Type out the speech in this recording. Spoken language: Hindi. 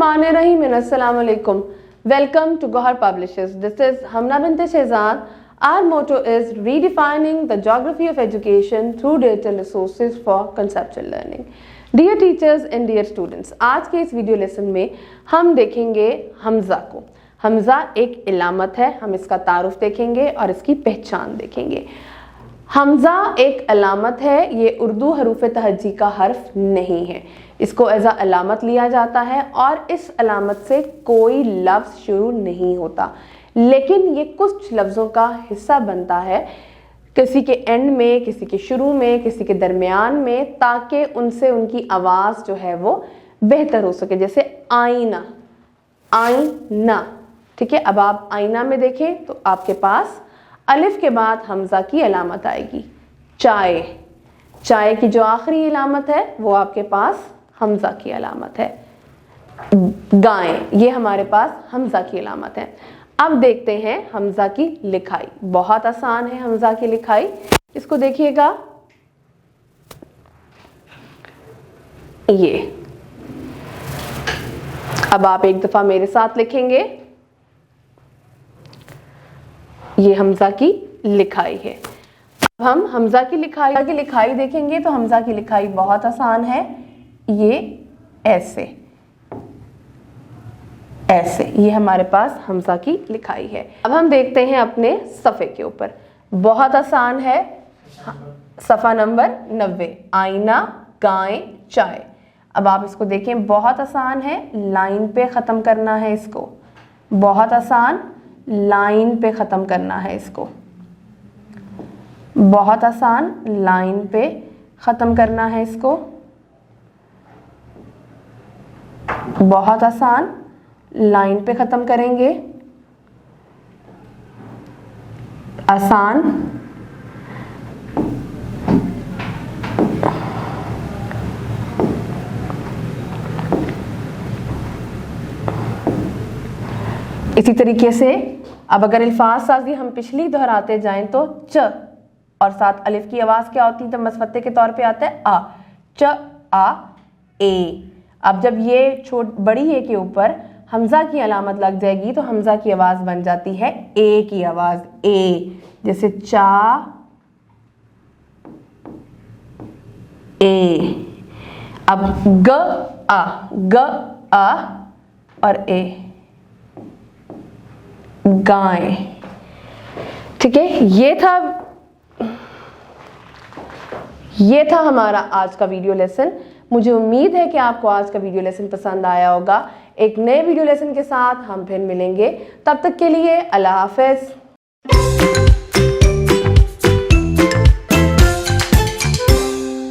Bismillahirrahmanirrahim. Assalamu alaikum. Welcome to Gohar Publishers. This is Hamna bint Shehzad. Our motto is redefining the geography of education through data resources for conceptual learning. Dear teachers and dear students, आज के इस वीडियो लेसन में हम देखेंगे हमजा को। हमजा एक इलामत है, हम इसका तारुफ देखेंगे और इसकी पहचान देखेंगे। हमजा एक अलामत है, ये उर्दू हरूफ तहज्जी का हर्फ नहीं है। इसको एज अ अलामत लिया जाता है और इस अलामत से कोई लफ्ज़ शुरू नहीं होता, लेकिन ये कुछ लफ्ज़ों का हिस्सा बनता है, किसी के एंड में, किसी के शुरू में, किसी के दरमियान में, ताकि उनसे उनकी आवाज़ जो है वो बेहतर हो सके। जैसे आईना, आईना, ठीक है। अब आप आईना में देखें तो आपके पास अलिफ के बाद हमजा की अलामत आएगी। चाय, चाय की जो आखिरी अलामत है वो आपके पास हमजा की अलामत है। गाय, ये हमारे पास हमजा की अलामत है। अब देखते हैं हमजा की लिखाई। बहुत आसान है हमजा की लिखाई, इसको देखिएगा। ये अब आप एक दफा मेरे साथ लिखेंगे। ये हमजा की लिखाई है। अब हम हमजा की लिखाई देखेंगे तो हमजा की लिखाई बहुत आसान है। ये ऐसे ऐसे, ये हमारे पास हमजा की लिखाई है। अब हम देखते हैं अपने सफ़े के ऊपर। बहुत आसान है। सफ़ा नंबर 90, आईना, गाय, चाय। अब आप इसको देखें, बहुत आसान है, लाइन पे ख़त्म करना है इसको। बहुत आसान, लाइन पे ख़त्म करना है इसको। बहुत आसान, लाइन पे ख़त्म करना है इसको। बहुत आसान, लाइन पे ख़त्म करेंगे। आसान, इसी तरीके से अब अगर अल्फाज साजी हम पिछली दोहराते जाएं तो च और साथ अलिफ की आवाज़ क्या होती है जब मसफत्ते के तौर पे आता है? आ, च, आ, ए। अब जब ये बड़ी ए के ऊपर हमजा की अलामत लग जाएगी तो हमजा की आवाज़ बन जाती है ए की आवाज़, ए। जैसे चा, ए। अब ग, आ, ग, आ और ए, गाय। ठीक है, ये था हमारा आज का वीडियो लेसन। मुझे उम्मीद है कि आपको आज का वीडियो लेसन पसंद आया होगा। एक नए वीडियो लेसन के साथ हम फिर मिलेंगे। तब तक के लिए अल्लाह हाफ़िज़।